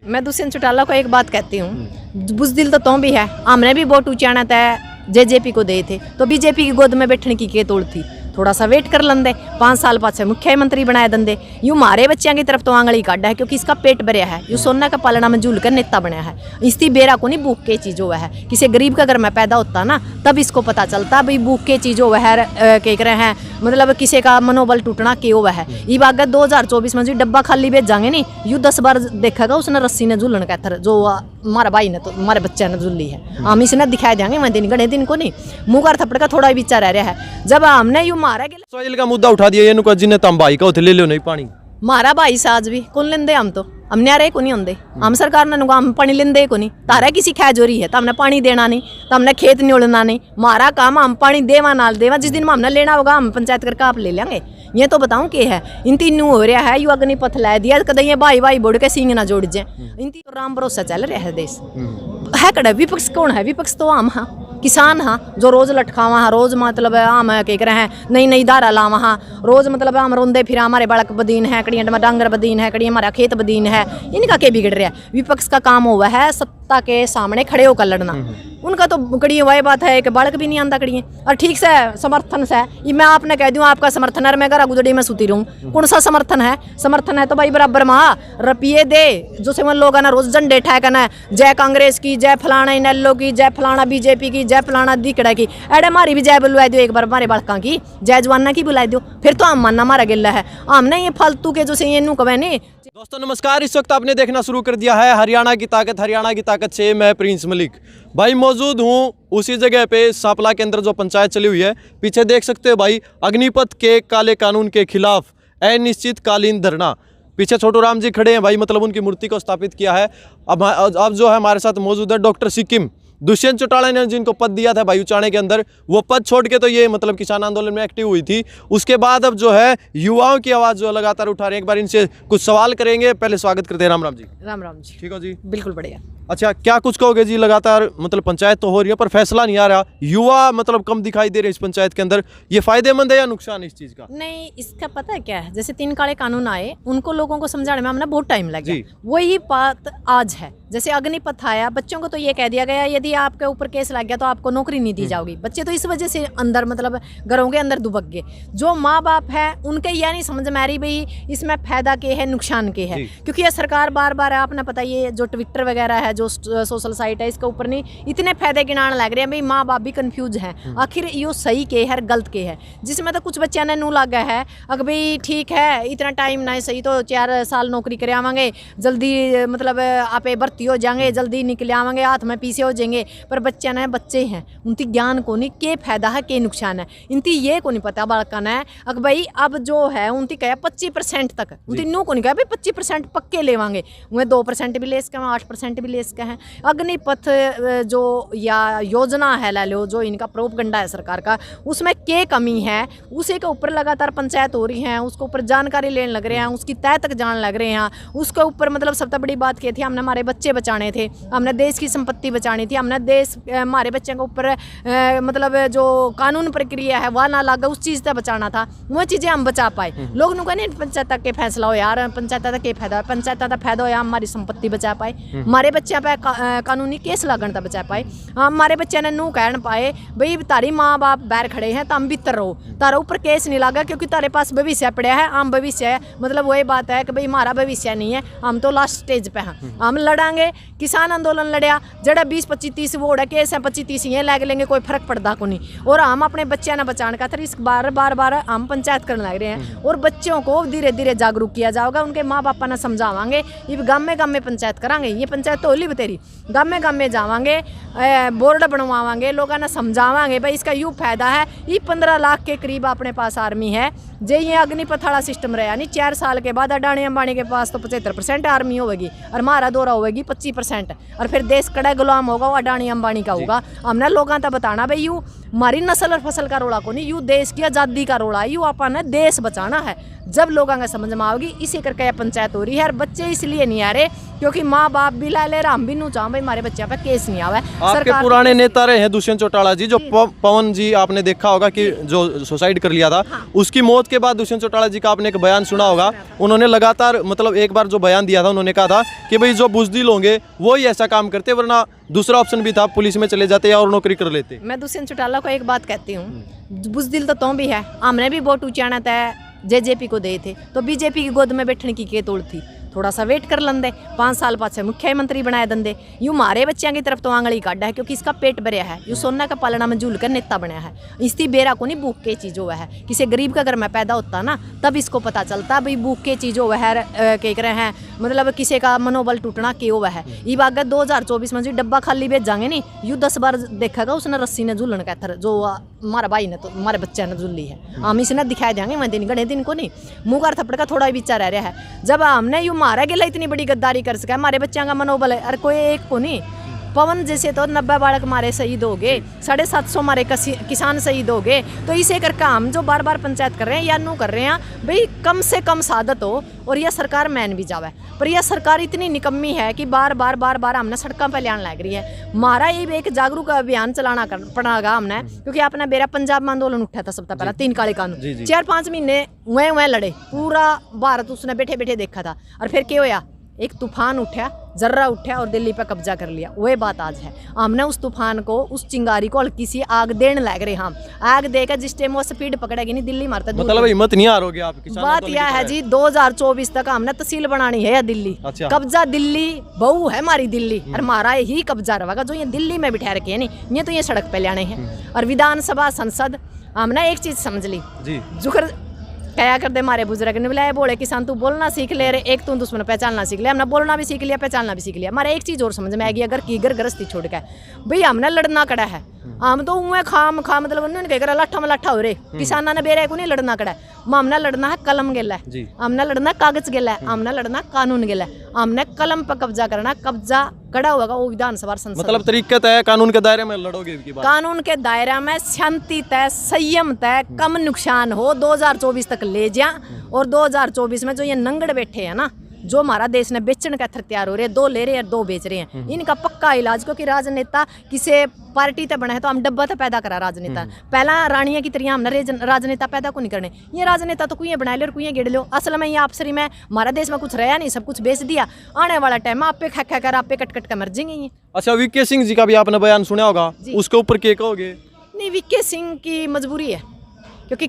मैं दुष्यंत चौटाला को एक बात कहती हूँ, बुज़दिल तो तुम भी है। हमने भी वोट ऊँचाना तय जेजेपी को दे थे, तो बीजेपी की गोद में बैठने की तोड़ थी। थोड़ा सा वेट कर लेंदे, 5 साल बाद से मुख्यमंत्री बनाए दंदे। यूँ मारे बच्चों की तरफ तो आंगली काटा है, क्योंकि इसका पेट भरया है। यूँ सोना का पालना में झूल कर नेता बनया है। इसकी बेरा को नहीं भूख के चीज़ हुआ है। किसी गरीब का घर में पैदा होता ना, तब इसको पता चलता भाई भूख के चीज़ हुआ है, कह रहे हैं मतलब किसी का मनोबल टूटना क्यों हुआ है। ये बात 2024 में जो डब्बा खाली भेज जाएंगे नहीं, यूँ 10 बार देखेगा उसने रस्सी ने झूलन का थर, जो हमारा भाई ने तो हमारे बच्चे ने झूली है। हम इसने दिखाए जाएंगे, मैं दिन गणे दिन को नहीं। मुँह का थप्पड़ का थोड़ा विचार रह रहा है। जब हमने यूँ मारा सोइल का मुद्दा उठा दिया, ये जिन्हें तम भाई का ले लो नहीं पानी मारा भाई साज भी कौन लेंदे। हम तो हमने आ रहे को नहीं होंगे। हम सरकार ने हम पानी लेंदे को नहीं। तारा किसी खैजोरी है तो हमने पानी देना नहीं, तो हमने खेत नहीं उड़ना नहीं। मारा काम हम पानी देवा नाल देवा। जिस दिन में हमने लेना होगा हम पंचायत करके आप ले लेंगे। ये तो बताऊं के है इन तीनों हो रहा है। यू अग्निपथ ला दिया कद ये भाई भाई बोड़ के सींग ना जोड़ जाए। इन तीनों राम भरोसा चल रहा है देश है। कड़ा विपक्ष कौन है? विपक्ष तो हम हाँ किसान हाँ, जो रोज लटकावा हाँ, रोज मतलब हम कह रहे हैं नई नई धारा लावा हाँ, रोज मतलब हम रोंदे फिर हमारे बालक बदीन है, कड़ी डांगर बदीन है, कड़ी हमारा खेत बदीन है। इनका क्या बिगड़ रहा है? विपक्ष का काम हुआ है सत्ता के सामने खड़े होकर लड़ना। उनका तो कड़ी वही बात है कि बालक भी नहीं आंदा कड़ी और ठीक से समर्थन से। ये मैं आपने कह दूँ आपका समर्थन है, मैं घर गुजड़ी में सूती रहूँ। कौन सा समर्थन है? समर्थन है तो भाई बराबर माँ रुपये दे। जो से मन लोग ना रोज झंडे ठहकना जय कांग्रेस की, जय फलाना इनेलो की, जय फलाना बीजेपी की, जय फलाना दिकड़ा की। एडे हमारी भी जय बुलवा दो एक बार, हमारे बालका की जय जवाना की बुला दो, फिर तो हम मानना हमारा गिल्ला है। हमने ये फालतू के जो से ये नू कवे नहीं। दोस्तों नमस्कार, इस वक्त आपने देखना शुरू कर दिया है हरियाणा की ताकत से मैं प्रिंस मलिक भाई मौजूद हूँ उसी जगह पे सांपला के अंदर जो पंचायत चली हुई है। पीछे देख सकते हो भाई अग्निपथ के काले कानून के खिलाफ अनिश्चितकालीन धरना। पीछे छोटू राम जी खड़े हैं भाई, मतलब उनकी मूर्ति को स्थापित किया है। अब जो है हमारे साथ मौजूद है डॉक्टर सिक्किम दुष्यंत चौटाला ने जिनको पद दिया था भाई उचाने के अंदर, वो पद छोड़ के तो ये मतलब किसान आंदोलन में एक्टिव हुई थी। उसके बाद अब जो है युवाओं की आवाज़ जो लगातार उठा रहे हैं। एक बार इनसे कुछ सवाल करेंगे। पहले स्वागत करते हैं। राम राम जी। राम राम जी। ठीक हो जी? बिल्कुल बढ़िया। अच्छा, क्या कुछ कहोगे जी? लगातार मतलब पंचायत तो हो रही है पर फैसला नहीं आ रहा, युवा मतलब कम दिखाई दे रहे इस पंचायत के अंदर। ये फायदेमंद है या नुकसान इस चीज का? नहीं, इसका पता है क्या है, जैसे 3 काले कानून आए उनको लोगों को समझाने में हमने बहुत टाइम लगा। वही बात आज है। जैसे अग्निपथ आया, बच्चों को तो ये कह दिया गया यदि आपके ऊपर केस लग गया तो आपको नौकरी नहीं दी जाएगी। बच्चे तो इस वजह से अंदर मतलब घरों के अंदर दुबक गए। जो माँ बाप है उनके यह नहीं समझ में आ रही भाई इसमें फायदा के है नुकसान के है। क्योंकि ये सरकार बार बार आपने पता ये जो ट्विटर वगैरह है, जो सोशल साइट है, इसके ऊपर नहीं इतने फायदे गिनाने लग रहे हैं भाई। माँ बाप भी कंफ्यूज हैं आखिर यो सही के है गलत के है। जिसमें तो कुछ बच्चों ने नू लगा है अगर भाई ठीक है इतना टाइम ना सही तो 4 साल नौकरी करे आवांगे, जल्दी मतलब आप भर्ती हो जाएंगे, जल्दी निकले आवांगे, हाथ में पीछे हो जाएंगे। पर बच्चे ने बच्चे हैं उनकी ज्ञान को नहीं के फायदा है के नुकसान है, इनकी ये को नहीं पता बालका ने। अगर भाई अब जो है उनकी कहा 25% तक, उनकी नू को नहीं कहा भाई 25% पक्के लेवांगे, उन्हें 2% भी ले सके, 8% भी ले सके हैं। अग्निपथ जो या योजना है ले लो, जो इनका प्रोपगंडा है सरकार का, उसमें क्या कमी है उसी के ऊपर लगातार पंचायत हो रही है। उसके ऊपर जानकारी लेने लग रहे हैं, उसकी तय तक जान लग रहे हैं। उसके ऊपर मतलब सबसे बड़ी बात की थी हमने हमारे बच्चे बचाने थे, हमने देश की संपत्ति बचानी थी, हमने देश हमारे बच्चों के ऊपर मतलब जो कानून प्रक्रिया है वह ना लगा उस चीज़ से बचाना था। वो चीज़ें हम बचा पाए। लोग नु कहने पंचायत तक के फैसला हो यार, पंचायत तक के फायदा, पंचायत का फायदा हो यार हमारी संपत्ति बचा पाए, हमारे बच्चे पे कानूनी केस लगन तक बचा पाए। हमारे बच्चे ने नू कहन पाए भाई तारी माँ बाप बैर खड़े हैं तो हम भीतर रहो, तारा ऊपर केस नहीं लगा क्योंकि तारे पास भविष्य पड़ा है। हम भविष्य है मतलब वही बात है कि भाई हमारा भविष्य नहीं है, हम तो लास्ट स्टेज पे हैं, हम लड़ांगे। किसान आंदोलन लड़िया जड़ा 20-25-30 वोट है, केस है 25-30 ये लग लेंगे, कोई फर्क पड़ता को नहीं। और हम अपने बच्चों ने बचाने का इस बार हम पंचायत करने लग रहे हैं और बच्चों को धीरे धीरे जागरूक किया जाएगा। उनके माँ बापा ने समझावांगे, ये गाँव में पंचायत करांगे, ये पंचायत तो होली बतेरी गाँव में जावांगे, बोर्ड बनवावांगे, लोगों ने समझावांगे भाई इसका यूँ फायदा है। ये 15 लाख के करीब अपने पास आर्मी है। जे ये अग्निपथ वाला सिस्टम रहा नहीं 4 साल के बाद अडानी अंबानी के पास तो 75% आर्मी होगी और हमारा दौरा होगी 25%। और फिर देश कड़ा गुलाम होगा वो अडानी अंबानी का होगा। हमने लोगों तक बताना भाई यू हमारी नस्ल और फसल का रोड़ा को नहीं, यू देश की आज़ादी का रोड़ा है, यू अपन देश बचाना है। जब लोगों का समझ में आओगी, इसी करके यह पंचायत हो रही है। और बच्चे इसलिए नहीं आ रहे क्योंकि माँ बाप भी ला ले रहा, हम भी नू चाह भाई हमारे बच्चे पे केस नहीं आवे। आपके पुराने नेता रहे हैं दुष्यंत चौटाला जी, जो पवन जी आपने देखा होगा कि जो सुसाइड कर लिया था, उसकी मौत के बाद दुष्यंत चौटाला जी का आपने एक बयान सुना होगा। उन्होंने लगातार मतलब एक बार जो बयान दिया था, उन्होंने कहा था कि भाई जो बुजदिल होंगे वो ही ऐसा काम करते, वरना दूसरा ऑप्शन भी था, पुलिस में चले जाते और नौकरी कर लेते। मैं दुष्यंत चौटाला को एक बात कहती हूँ, बुजदिल तो भी है, हमने भी वोट ऊंचाना था जेजेपी को दे थे, तो बीजेपी की गोद में बैठने की के तोड़ थी। थोड़ा सा वेट कर लंदे, 5 साल पाछे मुख्यमंत्री बनाए दंदे। यूँ मारे बच्चों की तरफ तो आंगली काटा है क्योंकि इसका पेट भरया है, यूँ सोना का पालना में झूल कर नेता बनया है। इसकी बेरा को नहीं भूख के चीज़ हुआ है, किसी गरीब का घर में पैदा होता ना तब इसको पता चलता भाई भूख के चीज़ हुआ है, कह रहे हैं मतलब किसी का मनोबल टूटना के हुआ है। ये बात 2024 में जो डब्बा खाली भेज जाएंगे नहीं, यूँ 10 बार देखेगा उसने रस्सी ने झूलन का थर जो हमारा भाई ने तो हमारे बच्चे ने झूली है, हम इसने दिखाई देंगे। मैं दिन गणे दिन को नहीं, मुँह का थप्पड़ का थोड़ा ही विचार रह रहा है। जब हमने यूँ मारा गया इतनी बड़ी गद्दारी कर सका, हमारे बच्चों का मनोबल है, अरे कोई एक को नहीं। पवन जैसे तो 90 बालक मारे शहीद हो गए, 750 मारे किसान शहीद हो गए। तो इसे करके हम जो बार बार पंचायत कर रहे हैं या नू कर रहे हैं भाई, कम से कम सादत हो और यह सरकार मैन भी जावे। पर यह सरकार इतनी निकम्मी है कि बार बार हमने सड़कों पर लियान लग रही है। हमारा ये एक जागरूक अभियान चलाना पड़ेगा हमने, क्योंकि आपने मेरा पंजाब में आंदोलन उठा था सबसे पहला, 3 काले कानून 4-5 महीने वह लड़े, पूरा भारत उसने बैठे बैठे देखा था। और फिर क्या होया, एक तूफान उठा, जर्रा उठा और दिल्ली पे कब्जा कर लिया। वह बात आज है, हमने उस तूफान को, उस चिंगारी को हल्की सी आग देने लग रहे। हम आग देकर जिस टाइम वो स्पीड पकड़ेगी नहीं, दिल्ली मारता मतलब हिम्मत नहीं हारोगे आप किसान। बात यह है जी 2024 तक हमने तहसील बनानी है या दिल्ली। अच्छा। कब्जा दिल्ली बहू है हमारी दिल्ली, और हमारा यही कब्जा रहेगा जो ये दिल्ली में बिठा रखे है नहीं, ये तो ये सड़क पे लाने हैं। और विधानसभा संसद हमने एक चीज समझ ली जी, जुखर क्या कर दे हमारे बुजुर्ग ने बुलाया, बोले किसान तू बोलना सीख ले रे, एक तू दुश्मन पहचानना सीख लिया। हमने बोलना भी सीख लिया, पहचानना भी सीख लिया। हमारे एक चीज़ और समझ में आएगी, अगर की घर गृहस्थी छोड़ के भाई हमने लड़ना कड़ा है, हम तो उन्हें खाम मतलब उन्होंने कह लाठा में लाठा हो रहे, किसाना ने बेरे को नहीं लड़ना कड़ा है। हमने लड़ना है कलम गेला है, हमने लड़ना कागज गेला है, हमने लड़ना कानून गेला है। हमने कलम पर कब्जा करना, कब्जा कड़ा होगा वो विधानसभा संसद। मतलब तरीका तय, कानून के दायरे में लड़ोगे की बात। कानून के दायरे में शांति तय, संयम तय, कम नुकसान हो, 2024 तक ले जा। और 2024 में जो ये नंगड़ बैठे हैं ना, जो हमारा देश ने बेचन का तैयार हो रहे हैं, 2 ले रहे हैं 2 बेच रहे हैं, इनका पक्का इलाज। क्योंकि राजनेता किसी पार्टी तक बना है तो हम डब्बा तक पैदा करा राजनेता। पहला रानिया की तरह हमने राजनेता पैदा को नहीं करने, ये राजनेता तो कुएं बना लो और कुएं गेड़ लो। असल में ये आपसरी में हमारा देश में कुछ रहा नहीं, सब कुछ बेच दिया। आने वाला टाइम आप पे खा कर, आप पे कट कर मर जाएंगे। अच्छा, वीके सिंह जी का भी आपने बयान सुना होगा, उसके ऊपर क्या कहोगे? नहीं, वीके सिंह की मजबूरी है, क्योंकि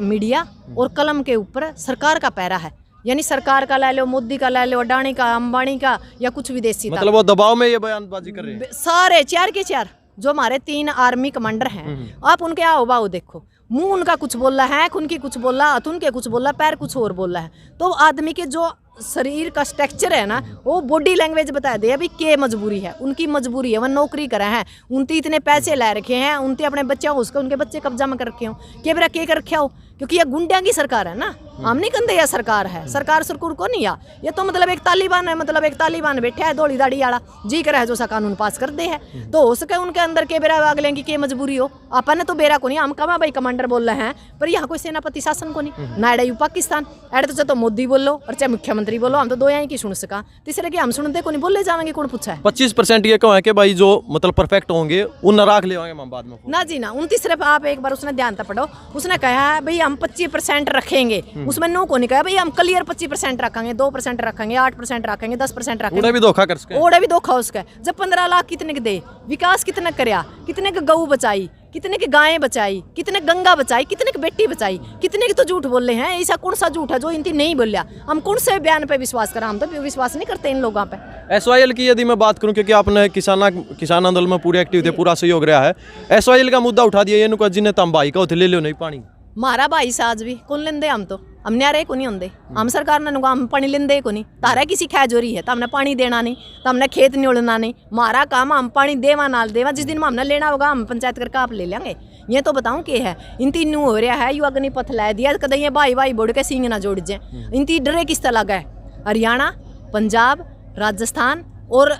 मीडिया और कलम के ऊपर सरकार का पैरा है। यानी सरकार का ले लो, मोदी का ले लो, अडानी का, अंबानी का, या कुछ विदेशी, मतलब वो दबाव में ये बयानबाजी कर रहे हैं। सारे 4 के 4 जो हमारे 3 आर्मी कमांडर हैं, आप उनके आओ बाओ देखो, मुंह उनका कुछ बोल रहा है, उनकी कुछ बोल रहा, हाथ उनके कुछ बोल रहा, पैर कुछ और बोल रहा है। तो आदमी के जो शरीर का स्ट्रक्चर है ना, वो बॉडी लैंग्वेज बता दे अभी क्या मजबूरी है। उनकी मजबूरी है, वह नौकरी करे हैं, उनती इतने पैसे ला रखे हैं, उनते अपने बच्चे उसके उनके बच्चे कब्जा में कर रखे हो, के बरा के कर रखा हो। क्योंकि ये गुंडिया की सरकार है ना, हम नहीं कहते यह सरकार है, सरकार सरकुर को नहीं आ, ये तो मतलब एक तालिबान है, मतलब एक तालिबान बैठा है धोली दाढ़ी वाला, जी कर है जो सा कानून पास कर दे है। तो हो सके उनके अंदर के बेरा आग लेंगे के मजबूरी हो, अपन तो बेरा को नहीं, हम कमा भाई कमांडर बोल रहे हैं, पर यहाँ कोई सेनापति शासन को नहीं ना, एडा यू पाकिस्तान एड तो चाहे तो मोदी बोलो और चाहे मुख्यमंत्री बोलो, हम तो 2 यहाँ की सुन सका, तीसरे की हम सुनते को नहीं, बोले जाएंगे कौन पूछा है। 25% ये कहो है कि भाई जो मतलब परफेक्ट होंगे उन राख ले हम बाद में ना जी ना। 29 आप एक बार उसने ध्यान तक पढ़ो, उसने कहा है भाई हम 25% रखेंगे, उसमें नो को नहीं कहा भाई हम क्लियर 25% रखेंगे, 2% रखेंगे, 8% रखेंगे, 10% रखेंगे। ओड़ा भी धोखा कर सके, ओड़ा भी धोखा उसका। जब 15 लाख कितने के दे, विकास कितना करया, कितने के गऊ बचाई, कितने की गायें बचाई, कितने गंगा बचाई, कितने की बेटी बचाई, कितने की तो झूठ बोल रहे हैं। ऐसा कौन सा झूठ है जो इनती नहीं बोलिया? हम कौन से बयान पे विश्वास करा? हम तो विश्वास नहीं करते इन लोगों पे। SYL की यदि मैं बात करूं, क्योंकि आपने किसान आंदोलन में पूरे एक्टिव थे, पूरा सहयोग रहा है, SYL का मुद्दा उठा दिया, ये जिन्हें तम भाई का ले लो नहीं पानी, मारा भाई साज भी कौन लेंदे, हम तो हमने आ रहे को नहीं होंगे, हम सरकार ने हम पानी लेंदे को नहीं, तारा किसी खैजोरी है तो हमने पानी देना नहीं, तो हमने खेत नहीं उड़ना नहीं, मारा काम हम पानी देवा नाल देवा, जिस दिन में हमने लेना होगा हम पंचायत करके आप ले लेंगे। ये तो बताऊं के है इन तीनों हो रहा है, यू अग्निपथ ला दिया, कद ये भाई बोड़ के सिंह ना जोड़ जाए, इन ती डरे किस तरह है। हरियाणा, पंजाब, राजस्थान, और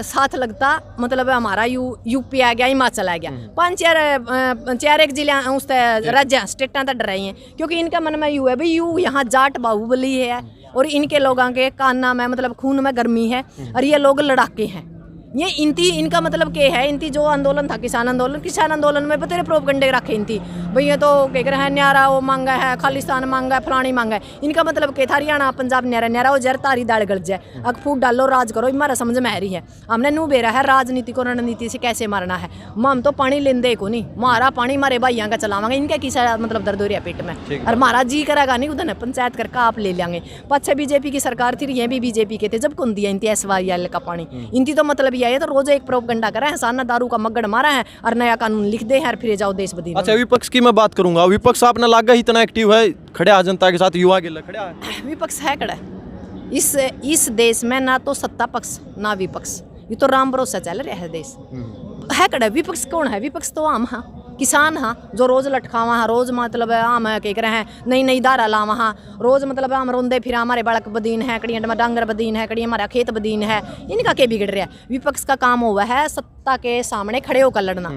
साथ लगता मतलब हमारा यूपी आ गया, हिमाचल आ गया, 5-4 जिले उस राज्य स्टेटा तक डर रही हैं, क्योंकि इनका मन में यू है भाई यू यहाँ जाट बाहुबली है और इनके लोगों के काना में मतलब खून में गर्मी है और ये लोग लड़ाके हैं। ये इनका मतलब क्या है, इनती जो आंदोलन था किसान आंदोलन में बतेरे प्रोपगंडे रखे इनती भाई ये तो कह रहे हैं न्यारा वो मांगा है, खालिस्तान मांगा है, फलानी मांगा है। इनका मतलब क्या था, हरियाणा पंजाब न्यारा वो जर तारी दाल गल जाए, अग फूट डालो राज करो, हमारा समझ में आ रही है। हमने नू बेरा है राजनीति को रणनीति से कैसे मारना है, हम तो पानी लेंदे को नहीं, मारा पानी मारे भाइयों का चलावांगे, इनका किसा मतलब दर्द हो रहा है पेट में और मारा जी करेगा नहीं उधर पंचायत करके आप ले लेंगे। पच्छे बीजेपी की सरकार थी, ये भी बीजेपी के थे, जब कौन दिया इनती SYL का पानी, इनती तो मतलब ये तो रोज एक प्रोपगंडा कर रहे हैं, साना दारू का मगड़ मारा है और नया कानून लिख दे हैं, फिर जाओ देश बदल। अच्छा विपक्ष की मैं बात करूंगा, विपक्ष आपने लागा ही इतना एक्टिव है, खड़े आ जनता के साथ, युवा के खड़े है। विपक्ष है खड़ा इस देश में, ना तो सत्ता पक्ष ना विपक्ष, ये तो राम भरोसा चल रहा है देश है खड़ा। विपक्ष कौन है, विपक्ष तो आम हाँ किसान हाँ, जो रोज लटकावा हाँ, रोज मतलब आम कह रहे हैं नई धारा लावा हाँ, रोज मतलब आम रोंदे फिर हमारे बड़क बदीन है, कड़ी डांगर बदीन है, कड़ी हमारा खेत बदीन है, इनका क्या बिगड़ रहा है। विपक्ष का काम हुआ है सत्ता के सामने खड़े होकर लड़ना,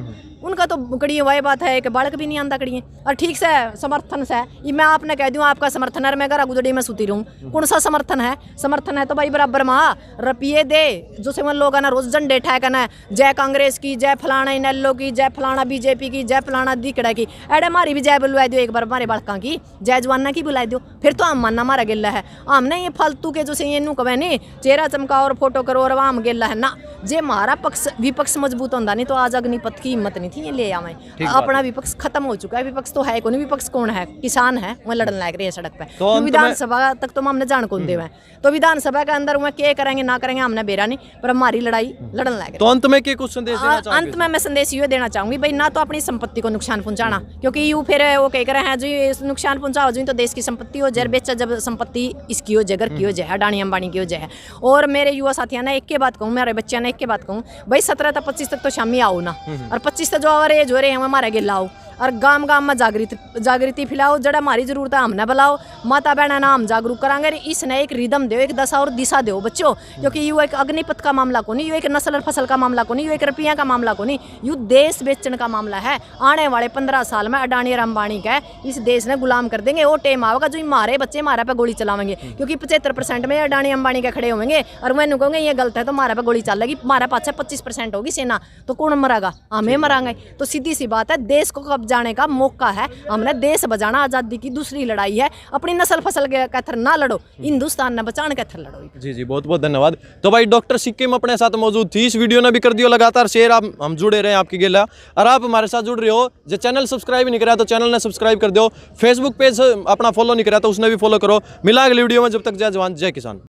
उनका तो कड़ी वही बात है कि बालक भी नहीं आंदा कड़ी और ठीक से समर्थन से ये मैं आपने कह दूँ आपका समर्थन है, मैं घर गुजड़ी में सुती रहूँ, कौन सा समर्थन है तो भाई बराबर माँ रुपये दे जो से लोग ना रोज झंडे ठहकना, जय कांग्रेस की, जय फलाना इनेलो की, जय फलाना बीजेपी की, जय फलाना दिकड़ा की, एडे हमारी भी जय बुलवा दो एक बार, हमारे बालका की जय जवाना की बुला दो, फिर तो हम मानना हमारा गिल्ला है। हमने ये फालतू के जो से ये कहे नहीं चेहरा चमका और फोटो करो और आम गिल्ला है ना, जे हमारा पक्ष विपक्ष मजबूत होता नहीं तो आज अग्निपथ की हिम्मत नहीं थी ये ले आवे। अपना विपक्ष खत्म हो चुका है, विपक्ष तो है कौन, विपक्ष कौन है, किसान है, वह लड़न लग रही है सड़क पे। तो विधानसभा तक तो हमने जान कौन देवे, तो विधानसभा के अंदर वह क्या करेंगे ना करेंगे हमने बेरा नहीं, पर हमारी लड़ाई लड़न लग रही। तो अंत में कुछ संदेश देना चाहोगे? अंत में मैं संदेश ये देना चाहूंगी भाई ना तो अपनी संपत्ति को नुकसान पहुंचाना, क्योंकि यू फिर वो कह रहे हैं जो नुकसान पहुंचाओ जो तो देश की संपत्ति हो जर बेचा, जब संपत्ति इसकी हो जगर की हो जाए, अडानी अंबानी की हो जाए। और मेरे युवा साथियों ने एक के बात कहूँ, मेरे बच्चों ने एक के बात कहूँ भाई 17 तक 25 तक तो शामी आओ ना, और 25 तक जो और एज हो रहे हैं हमारे गिल आओ और गांव में जागृति फैलाओ, जड़ा हमारी जरूरत है हमने बुलाओ, माता बहना नाम जागरूक करांगे, इसने एक रिदम दो, एक दशा और दिशा दो बच्चों, क्योंकि यू एक अग्निपथ का मामला को नहीं, यू एक नस्ल और फसल का मामला को नहीं, यू एक रुपया का मामला को नहीं, यू देश बेचन का मामला है। आने वाले 15 साल में अडानी और अंबानी का इस देश ने गुलाम कर देंगे, वो टेम आएगा जो हमारे बच्चे हमारे पे गोली चलाएंगे, क्योंकि 75% में अडानी अंबानी के खड़े होंगे और मैं कहोगे ये गलत है तो हमारे पे गोली चलेगी, हमारे पास 25% होगी सेना, तो कौन मरेगा, हमें मरांगे। तो सीधी सी बात है, देश को कब जाने का मौका है, हमने देश बचाना, आजादी की दूसरी लड़ाई है, अपनी नस्ल फसल के कथर ना लड़ो, हिंदुस्तान ने बचाने के कथर लड़ो। जी बहुत बहुत धन्यवाद। तो भाई डॉक्टर सिक्किम अपने साथ मौजूद थी, इस वीडियो ने भी कर दियो लगातार शेयर, आप हम जुड़े रहे आपकी गिला, और आप हमारे साथ जुड़ रहे हो, जो चैनल सब्सक्राइब नहीं करा तो चैनल ने सब्सक्राइब कर दो, फेसबुक पेज अपना फॉलो नहीं करा तो उसने भी फॉलो करो। मिला अगली वीडियो में, जब तक जय जवान जय किसान।